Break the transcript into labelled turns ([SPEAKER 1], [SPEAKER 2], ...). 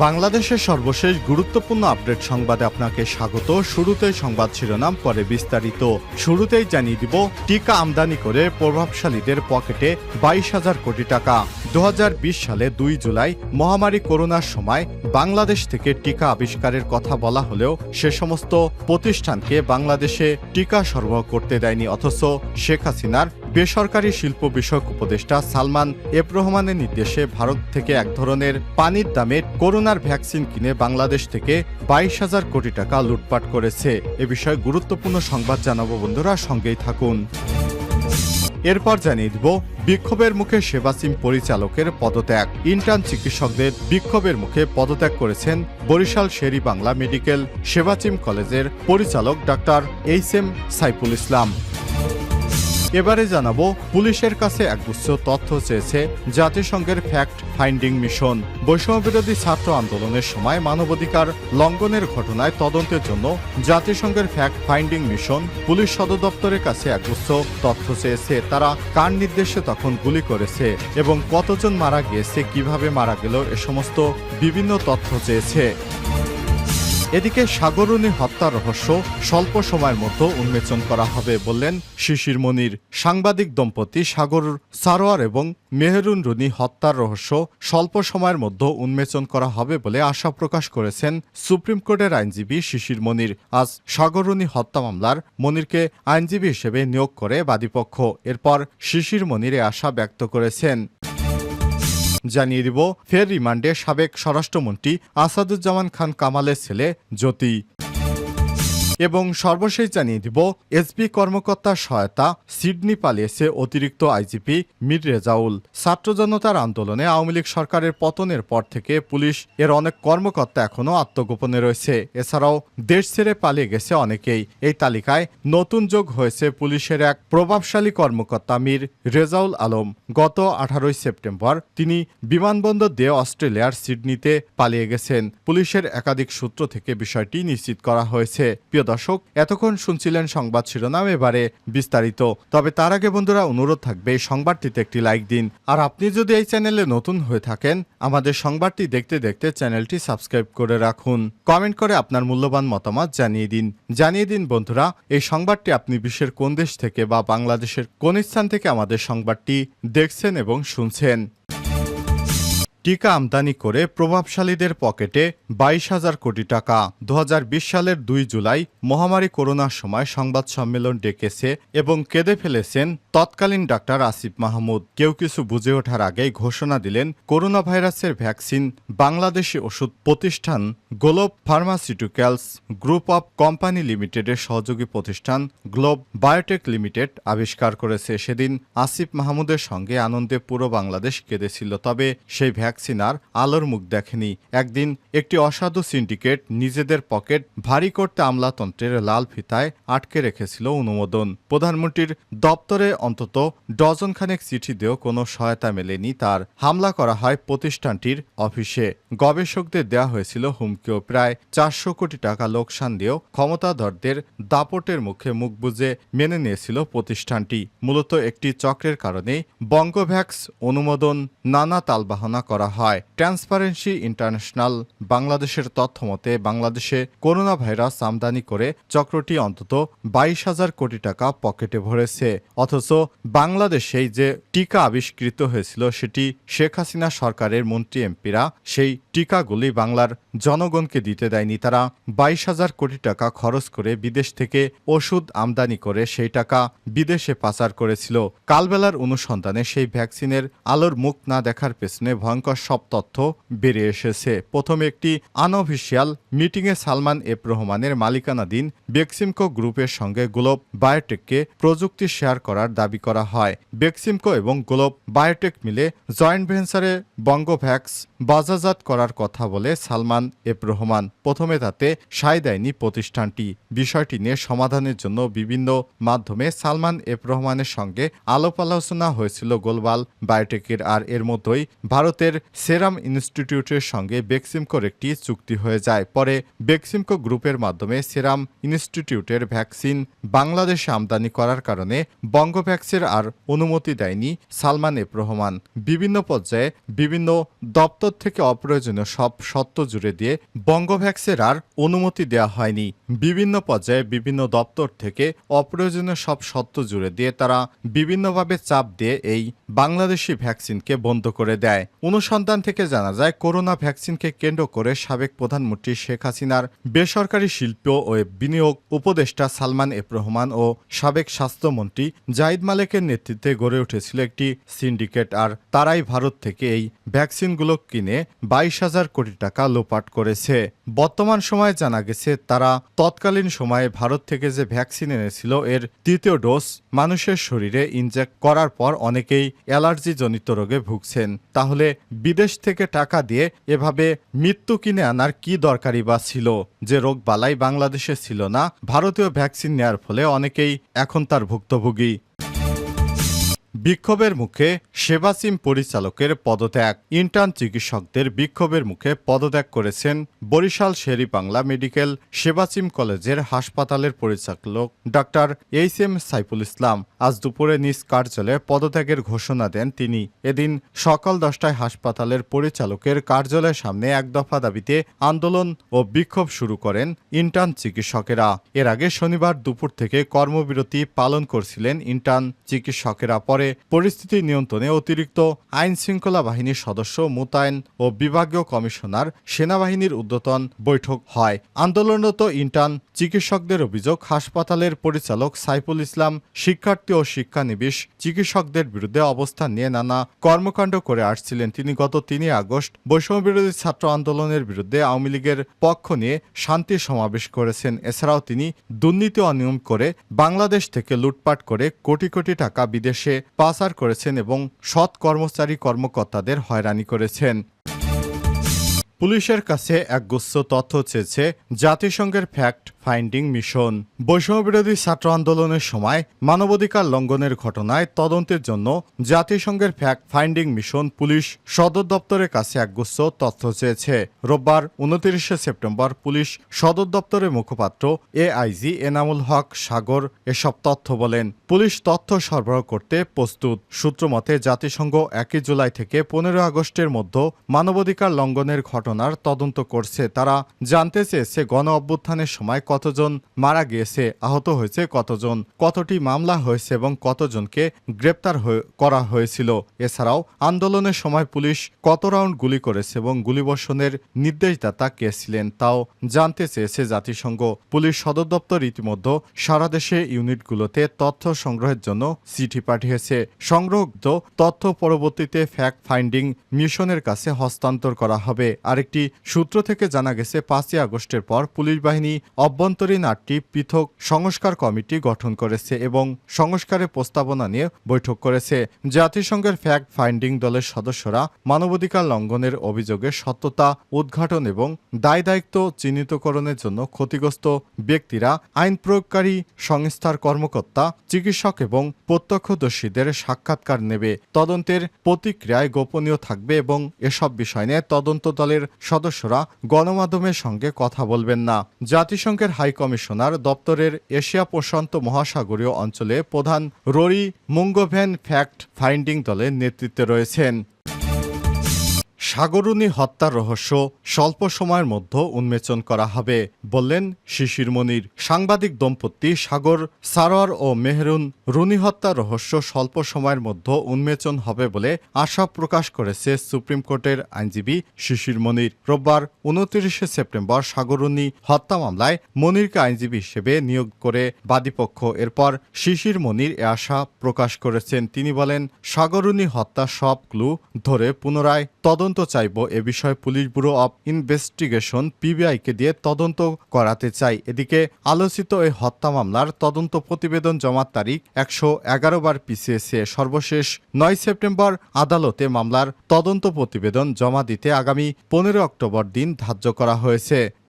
[SPEAKER 1] বাংলাদেশের সর্বশেষ গুরুত্বপূর্ণ আপডেট সংবাদে আপনাকে স্বাগত। শুরুতেই সংবাদ শিরোনাম, পরে বিস্তারিত। শুরুতেই জানিয়ে দিব, টিকা আমদানি করে প্রভাবশালীদের পকেটে 22,000 কোটি টাকা। 2020 সালে 2 জুলাই মহামারী করোনার সময় বাংলাদেশ থেকে টিকা আবিষ্কারের কথা বলা হলেও সে সমস্ত প্রতিষ্ঠানকে বাংলাদেশে টিকা সরবরাহ করতে দেয়নি। অথচ শেখ হাসিনার বেসরকারি শিল্প বিষয়ক উপদেষ্টা সালমান এফ রহমানের নির্দেশে ভারত থেকে এক ধরনের পানির দামে করোনার ভ্যাকসিন কিনে বাংলাদেশ থেকে 22,000 কোটি টাকা লুটপাট করেছে। এ বিষয়ে গুরুত্বপূর্ণ সংবাদ জানাবো, বন্ধুরা সঙ্গেই থাকুন। এরপর জানিয়ে দিব, বিক্ষোভের মুখে সেবাসিম পরিচালকের পদত্যাগ। ইন্টার্ন চিকিৎসকদের বিক্ষোভের মুখে পদত্যাগ করেছেন বরিশাল শেরি বাংলা মেডিকেল সেবাচিম কলেজের পরিচালক ডাক্তার এইচ.এম. সাইফুল ইসলাম। এবারে জানাবো, পুলিশের কাছে একগুচ্ছ তথ্য চেয়েছে জাতিসংঘের ফ্যাক্ট ফাইন্ডিং মিশন। বৈষম্যবিরোধী ছাত্র আন্দোলনের সময় মানবাধিকার লঙ্ঘনের ঘটনায় তদন্তের জন্য জাতিসংঘের ফ্যাক্ট ফাইন্ডিং মিশন পুলিশ সদর দপ্তরের কাছে একগুচ্ছ তথ্য চেয়েছে। তারা কার নির্দেশে তখন গুলি করেছে এবং কতজন মারা গিয়েছে, কিভাবে মারা গেল, এ সমস্ত বিভিন্ন তথ্য চেয়েছে। এদিকে সাগররুনি হত্যার রহস্য স্বল্প সময়ের মধ্যে উন্মোচন করা হবে বললেন শিশির মনির। সাংবাদিক দম্পতি সাগর সারোয়ার এবং মেহরুন রুনি হত্যার রহস্য স্বল্প সময়ের মধ্যে উন্মোচন করা হবে বলে আশা প্রকাশ করেছেন সুপ্রিম কোর্টের আইনজীবী শিশির মনির। আজ সাগররুনি হত্যা মামলার মনিরকে আইনজীবী হিসেবে নিয়োগ করে বাদীপক্ষ। এরপর শিশির মনির এ আশা ব্যক্ত করেছেন। জানিয়ে দিব, ফের রিমান্ডে সাবেক স্বরাষ্ট্রমন্ত্রী আসাদুজ্জামান খান কামালের ছেলে জ্যোতি। এবং সর্বশেষ জানিয়ে দিব, এসবি কর্মকর্তার সহায়তা সিডনি পালিয়েছে অতিরিক্ত আইজিপি মীর রেজাউল। ছাত্র জনতার আন্দোলনে আওয়ামী লীগ সরকারের পতনের পর থেকে পুলিশ এর অনেক কর্মকর্তা এখনও আত্মগোপনে রয়েছে। এছাড়াও দেশ ছেড়ে পালিয়ে গেছে অনেকেই। এই তালিকায় নতুন যোগ হয়েছে পুলিশের এক প্রভাবশালী কর্মকর্তা মীর রেজাউল আলম। গত 18 সেপ্টেম্বর তিনি বিমানবন্দর দিয়ে অস্ট্রেলিয়ার সিডনিতে পালিয়ে গেছেন। পুলিশের একাধিক সূত্র থেকে বিষয়টি নিশ্চিত করা হয়েছে। দর্শক, এতক্ষণ শুনছিলেন সংবাদ শিরোনাম, এবারে বিস্তারিত। তবে তার আগে বন্ধুরা অনুরোধ থাকবে, এই সংবাদটিতে একটি লাইক দিন। আর আপনি যদি এই চ্যানেলে নতুন হয়ে থাকেন, আমাদের সংবাদটি দেখতে দেখতে চ্যানেলটি সাবস্ক্রাইব করে রাখুন। কমেন্ট করে আপনার মূল্যবান মতামত জানিয়ে দিন বন্ধুরা, এই সংবাদটি আপনি বিশ্বের কোন দেশ থেকে বা বাংলাদেশের কোন স্থান থেকে আমাদের সংবাদটি দেখছেন এবং শুনছেন। টিকা আমদানি করে প্রভাবশালীদের পকেটে 22,000 কোটি টাকা। 2020 সালের 2 জুলাই মহামারী করোনার সময় সংবাদ সম্মেলন ডেকেছে এবং কেঁদে ফেলেছেন তৎকালীন ডাক্তার আসিফ মাহমুদ। কেউ কিছু বুঝে ওঠার আগেই ঘোষণা দিলেন করোনা ভাইরাসের ভ্যাকসিন বাংলাদেশি ওষুধ প্রতিষ্ঠান globe pharmaceuticals group of company লিমিটেডের সহযোগী প্রতিষ্ঠান গ্লোব বায়োটেক লিমিটেড আবিষ্কার করেছে। সেদিন আসিফ মাহমুদের সঙ্গে আনন্দে পুরো বাংলাদেশ কেঁদেছিল। তবে সেই ভ্যাকসিন আর আলোর মুখ দেখেনি। একদিন একটি অসাধু সিন্ডিকেট নিজেদের পকেট ভারী করতে আমলাতন্ত্রের লাল ফিতায় আটকে রেখেছিল অনুমোদন। প্রধানমন্ত্রীর দপ্তরে অন্তত ডজনখানেক চিঠি দিয়েও কোনো সহায়তা মেলেনি তার। হামলা করা হয় প্রতিষ্ঠানটির অফিসে। গবেষকদের দেওয়া হয়েছিল হুমকিও। প্রায় 400 কোটি টাকা লোকসান দিয়েও ক্ষমতাধরদের দাপটের মুখে মুখ বুজে মেনে নিয়েছিল প্রতিষ্ঠানটি। মূলত একটি চক্রের কারণে বঙ্গভ্যাক্স অনুমোদন নানা তালবাহনা করা হয়। ট্রান্সপারেন্সি ইন্টারন্যাশনাল বাংলাদেশের তথ্য মতে বাংলাদেশে করোনা ভাইরাস আমদানি করে চক্রটি অন্তত 22,000 কোটি টাকা পকেটে ভরেছে। অথচ বাংলাদেশেই যে টিকা আবিষ্কৃত হয়েছিল সেটি শেখ হাসিনা সরকারের মন্ত্রী এমপিরা সেই টিকাগুলি বাংলার জনগণকে দিতে দেয়নি। তারা 22,000 কোটি টাকা খরচ করে বিদেশ থেকে ওষুধ আমদানি করে সেই টাকা বিদেশে পাচার করেছিল। কালবেলার অনুসন্ধানে সেই ভ্যাকসিনের আলোর মুখ না দেখার পেছনে ভয়ঙ্কর সব তথ্য বেরিয়ে এসেছে। প্রথমে একটি আনঅফিসিয়াল মিটিংয়ে সালমান এফ রহমানের মালিকানাধীন বেক্সিমকো গ্রুপের সঙ্গে গ্লোব বায়োটেককে প্রযুক্তি শেয়ার করার দাবি করা হয়। বেক্সিমকো এবং গ্লোব বায়োটেক মিলে জয়েন্ট ভেঞ্চারে বঙ্গভ্যাক্স বাজারজাত করার কথা বলে সালমান এফ রহমান। প্রথমে তাতে সায় দেয়নি প্রতিষ্ঠানটি। বিষয়টি নিয়ে সমাধানের জন্য বিভিন্ন মাধ্যমে সালমান এফ রহমানের সঙ্গে আলাপ আলোচনা হয়েছিল গ্লোবাল বায়োটেকের। আর এর মধ্যেই ভারতের সেরাম ইনস্টিটিউটের সঙ্গে বেক্সিমকোর একটি চুক্তি হয়ে যায়। পরে বেক্সিমকো গ্রুপের মাধ্যমে সেরাম ইনস্টিটিউটের ভ্যাকসিন বাংলাদেশে আমদানি করার কারণে বঙ্গভ্যাক্সের আর অনুমতি দেয়নি সালমান এফ রহমান। বিভিন্ন পর্যায়ে বিভিন্ন দপ্তর থেকে অপ্রয়োজনীয় অপ্রয়োজনীয় সব শর্ত জুড়ে দিয়ে বঙ্গভ্যাক্সের আর অনুমতি দেওয়া হয়নি। বিভিন্ন পর্যায়ে বিভিন্ন দপ্তর থেকে অপ্রয়োজনীয় সব শর্ত জুড়ে দিয়ে তারা বিভিন্নভাবে চাপ দিয়ে এই বাংলাদেশি ভ্যাকসিনকে বন্ধ করে দেয়। অনুসন্ধান থেকে জানা যায়, করোনা ভ্যাকসিনকে কেন্দ্র করে সাবেক প্রধানমন্ত্রী শেখ হাসিনার বেসরকারি শিল্প ও বিনিয়োগ উপদেষ্টা সালমান এফ রহমান ও সাবেক স্বাস্থ্যমন্ত্রী জাহিদ মালেকের নেতৃত্বে গড়ে উঠেছিল একটি সিন্ডিকেট, আর তারাই ভারত থেকে এই ভ্যাকসিনগুলো কিনে 22,000 কোটি টাকা লোপাট করেছে। বর্তমান সময়ে জানা গেছে, তারা তৎকালীন সময়ে ভারত থেকে যে ভ্যাকসিন এনেছিল এর তৃতীয় ডোজ মানুষের শরীরে ইনজেক্ট করার পর অনেকেই অ্যালার্জিজনিত রোগে ভুগছেন। তাহলে বিদেশ থেকে টাকা দিয়ে এভাবে মৃত্যু কিনে আনার কি দরকারই বা ছিল? যে রোগ বালাই বাংলাদেশে ছিল না, ভারতীয় ভ্যাকসিন নেয়ার ফলে অনেকেই এখন তার ভুক্তভোগী। বিক্ষোভের মুখে সেবাসিম পরিচালকের পদত্যাগ। ইন্টার্ন চিকিৎসকদের বিক্ষোভের মুখে পদত্যাগ করেছেন বরিশাল শের-ই-বাংলা মেডিকেল সেবাসিম কলেজের হাসপাতালের পরিচালক ডাক্তার এইচ.এম. সাইফুল ইসলাম। আজ দুপুরে নিজ কার্যালয়ে পদত্যাগের ঘোষণা দেন তিনি। এদিন সকাল 10টায় হাসপাতালের পরিচালকের কার্যালয়ের সামনে এক দফা দাবিতে আন্দোলন ও বিক্ষোভ শুরু করেন ইন্টার্ন চিকিৎসকেরা। এর আগে শনিবার দুপুর থেকে কর্মবিরতি পালন করছিলেন ইন্টার্ন চিকিৎসকেরা। পরে পরিস্থিতি নিয়ন্ত্রণে অতিরিক্ত আইন শৃঙ্খলা বাহিনীর সদস্য মোতায়েন ও বিভাগীয় কমিশনার সেনাবাহিনীর ঊর্ধ্বতন বৈঠক হয়। আন্দোলনরত ইন্টার্ন চিকিৎসকদের অভিযোগ, হাসপাতালের পরিচালক সাইফুল ইসলাম শিক্ষার্থী ও শিক্ষানবিশ চিকিৎসকদের বিরুদ্ধে অবস্থান নিয়ে নানা কর্মকাণ্ড করে আসছিলেন। তিনি গত 3 আগস্ট বৈষম্যবিরোধী ছাত্র আন্দোলনের বিরুদ্ধে আওয়ামী লীগের পক্ষ নিয়ে শান্তি সমাবেশ করেছেন। এছাড়াও তিনি দুর্নীতি অনিয়ম করে বাংলাদেশ থেকে লুটপাট করে কোটি কোটি টাকা বিদেশে পাচার করেছেন এবং সৎ কর্মচারী কর্মকর্তাদের হয়রানি করেছেন। পুলিশের কাছে একগুচ্ছ তথ্য চেয়েছে জাতিসংঘের ফ্যাক্ট ফাইন্ডিং মিশন। বৈষম্যবিরোধী ছাত্র আন্দোলনের সময় মানবাধিকার লঙ্ঘনের ঘটনায় তদন্তের জন্য জাতিসংঘের ফ্যাক্ট ফাইন্ডিং মিশন পুলিশ সদর দপ্তরের কাছে একগুচ্ছ তথ্য চেয়েছে। রোববার 29 সেপ্টেম্বর পুলিশ সদর দপ্তরের মুখপাত্র এআইজি এনামুল হক সাগর এসব তথ্য বলেন। পুলিশ তথ্য সরবরাহ করতে প্রস্তুত। সূত্রমতে জাতিসংঘ 1 জুলাই থেকে 15 আগস্টের মধ্যে মানবাধিকার লঙ্ঘনের ঘটনার তদন্ত করছে। তারা জানতে চেয়েছে গণ অভ্যুত্থানের সময় কতজন মারা গিয়েছে, আহত হয়েছে কতজন, কতটি মামলা হয়েছে এবং কতজনকে গ্রেপ্তার করা হয়েছিল। এছাড়াও আন্দোলনের সময় পুলিশ কত রাউন্ড গুলি করেছে এবং গুলিবর্ষণের নির্দেশদাতা কে ছিলেন তাও জানতে চেয়েছে জাতিসংঘ। পুলিশ সদর দপ্তর ইতিমধ্যে সারা দেশে ইউনিটগুলোতে তথ্য সংগ্রহের জন্য চিঠি পাঠিয়েছে। সংগ্রহীত তথ্য পরবর্তীতে ফ্যাক্ট ফাইন্ডিং মিশনের কাছে হস্তান্তর করা হবে। আরেকটি সূত্র থেকে জানা গেছে 5 আগস্টের পর পুলিশ বাহিনী অভ্যন্তরীণ 8টি পৃথক সংস্কার কমিটি গঠন করেছে এবং সংস্কারের প্রস্তাবনা নিয়ে বৈঠক করেছে। জাতিসংঘের ফ্যাক্ট ফাইন্ডিং দলের সদস্যরা মানবাধিকার লঙ্ঘনের অভিযোগের সত্যতা উদ্ঘাটন এবং দায় দায়িত্ব চিহ্নিতকরণের জন্য ক্ষতিগ্রস্ত ব্যক্তিরা, আইন প্রয়োগকারী সংস্থার কর্মকর্তা, চিকিৎসক এবং প্রত্যক্ষদর্শীদের সাক্ষাৎকার নেবে। তদন্তের প্রতিক্রিয়ায় গোপনীয় থাকবে এবং এসব বিষয় নিয়ে তদন্ত দলের সদস্যরা গণমাধ্যমের সঙ্গে কথা বলবেন না। জাতিসংঘের হাই কমিশনার দপ্তরের এশিয়া প্রশান্ত মহাসাগরীয় অঞ্চলে প্রধান রোরি মুঙ্গোভেন ফ্যাক্ট ফাইন্ডিং দলের নেতৃত্বে রয়েছেন। সাগররুনি হত্যার রহস্য স্বল্প সময়ের মধ্যে উন্মোচন করা হবে বললেন শিশির মনির। সাংবাদিক দম্পতি সাগর সারোয়ার ও মেহরুন রুনি হত্যার রহস্য স্বল্প সময়ের মধ্যে উন্মোচন হবে বলে আশা প্রকাশ করেছে সুপ্রিম কোর্টের আইনজীবী শিশির মনির। রোববার 29 সেপ্টেম্বর সাগররুনি হত্যা মামলায় মনিরকে আইনজীবী হিসেবে নিয়োগ করে বাদীপক্ষ। এরপর শিশির মনির এ আশা প্রকাশ করেছেন। তিনি বলেন, সাগররুনি হত্যা সব ক্লু ধরে পুনরায় তদন্ত চাইব। এ বিষয়ে পুলিশ ব্যুরো অব ইনভেস্টিগেশন পিবিআইকে দিয়ে তদন্ত করাতে চাই। এদিকে আলোচিত এই হত্যা মামলার তদন্ত প্রতিবেদন জমার তারিখ 111 বার পিছিয়েছে। সর্বশেষ 9 সেপ্টেম্বর আদালতে মামলার তদন্ত প্রতিবেদন জমা দিতে আগামী 15 অক্টোবর দিন ধার্য করা হয়েছে।